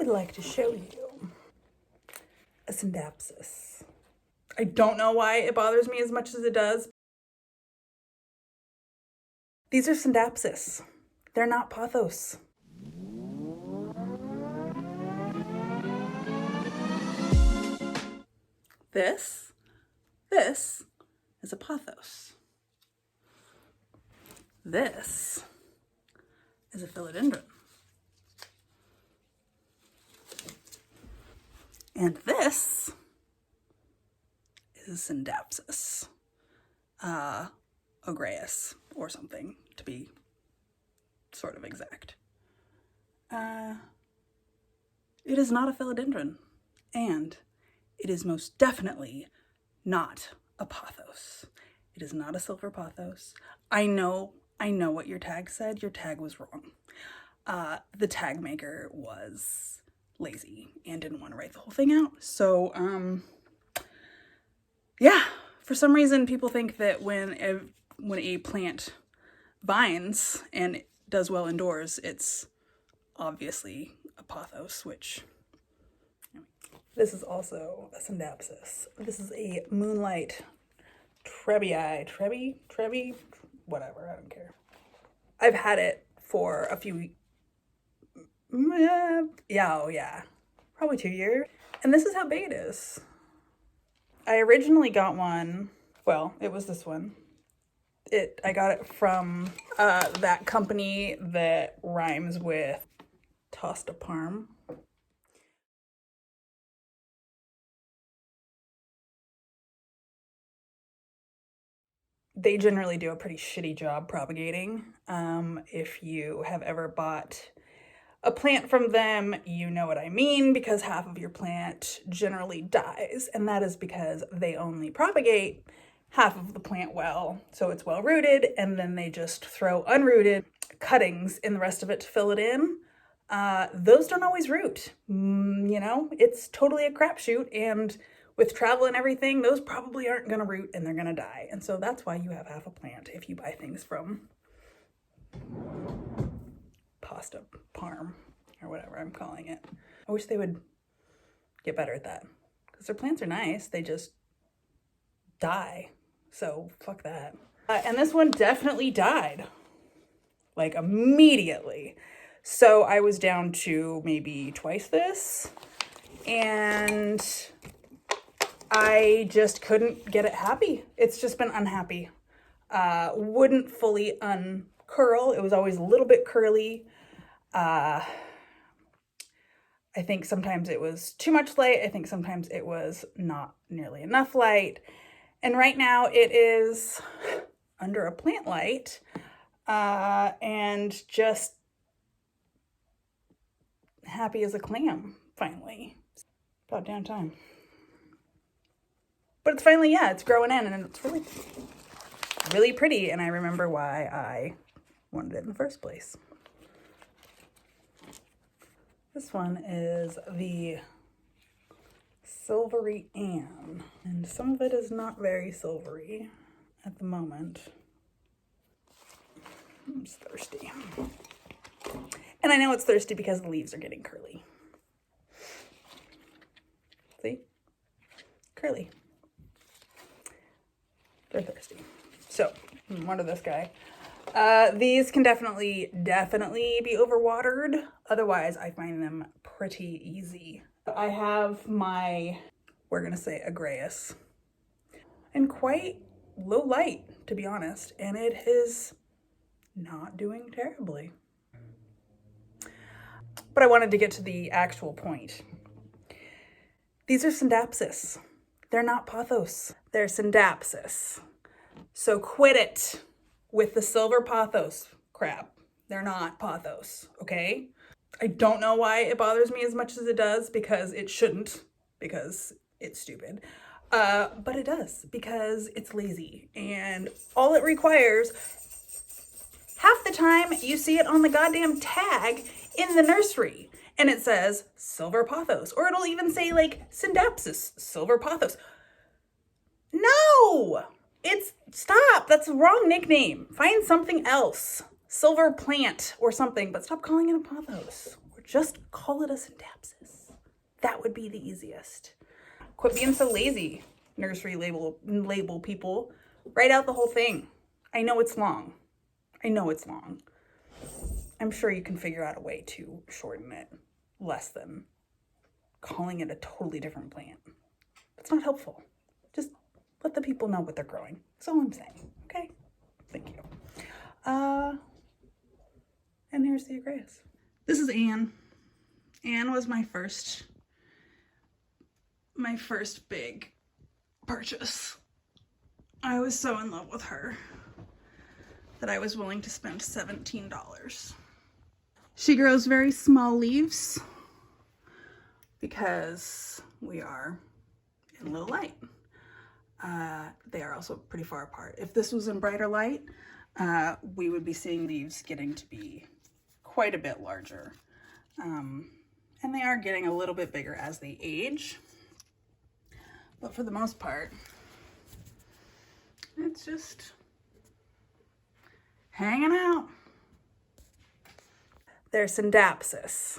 would like to show you a scindapsis. I don't know why it bothers me as much as it does. These are scindapsis. They're not pothos. This is a pothos. This is a philodendron. And this is scindapsis, agryraeus or something, to be sort of exact. It is not a philodendron, and it is most definitely not a pothos. It is not a silver pothos. I know what your tag said. Your tag was wrong. The tag maker was lazy and didn't want to write the whole thing out. So, yeah, for some reason people think that when a plant vines and it does well indoors, it's obviously a pothos, which this is also a scindapsis. This is a moonlight treubii, whatever, I don't care. I've had it for a few, probably 2 years. And this is how big it is. I originally got one, well, it was this one. I got it from that company that rhymes with tosta parm. They generally do a pretty shitty job propagating. If you have ever bought a plant from them, you know what I mean, because half of your plant generally dies, and that is because they only propagate half of the plant well, so it's well rooted, and then they just throw unrooted cuttings in the rest of it to fill it in. Those don't always root. You know, it's totally a crapshoot, and with travel and everything, those probably aren't gonna root and they're gonna die. And so that's why you have half a plant if you buy things from tosta parm or whatever I'm calling it. I wish they would get better at that, because their plants are nice, they just die. So fuck that. And this one definitely died, like immediately. So I was down to maybe twice this, and I just couldn't get it happy. It's just been unhappy. Wouldn't fully uncurl. It was always a little bit curly. I think sometimes it was too much light. I think sometimes it was not nearly enough light. And right now it is under a plant light, and just happy as a clam, finally. About damn time. But it's finally, yeah, it's growing in, and it's really, really pretty, and I remember why I wanted it in the first place. This one is the silvery Anne, and some of it is not very silvery at the moment. It's thirsty. And I know it's thirsty because the leaves are getting curly. See? Curly. They're thirsty. So, water this guy. These can definitely be overwatered. Otherwise, I find them pretty easy. I have my, we're gonna say agryraeus, and quite low light, to be honest, and it is not doing terribly. But I wanted to get to the actual point. These are scindapsis. They're not pothos. They're scindapsis. So quit it with the silver pothos crap. They're not pothos, okay? I don't know why it bothers me as much as it does, because it shouldn't, because it's stupid. But it does, because it's lazy. And all it requires, half the time you see it on the goddamn tag in the nursery, and it says silver pothos, or it'll even say like scindapsis, silver pothos. No! Stop, that's the wrong nickname. Find something else. Silver plant or something, but stop calling it a pothos. We're Just call it a scindapsis. That would be the easiest. Quit being so lazy, nursery label people. Write out the whole thing. I know it's long. I know it's long. I'm sure you can figure out a way to shorten it less than calling it a totally different plant. It's not helpful. Just let the people know what they're growing. That's all I'm saying, okay? Thank you. And here's the agryraeus. This is Anne. Anne was my first big purchase. I was so in love with her that I was willing to spend $17. She grows very small leaves because we are in low light. They are also pretty far apart. If this was in brighter light, we would be seeing leaves getting to be quite a bit larger. And they are getting a little bit bigger as they age. But for the most part, it's just hanging out. There's scindapsis.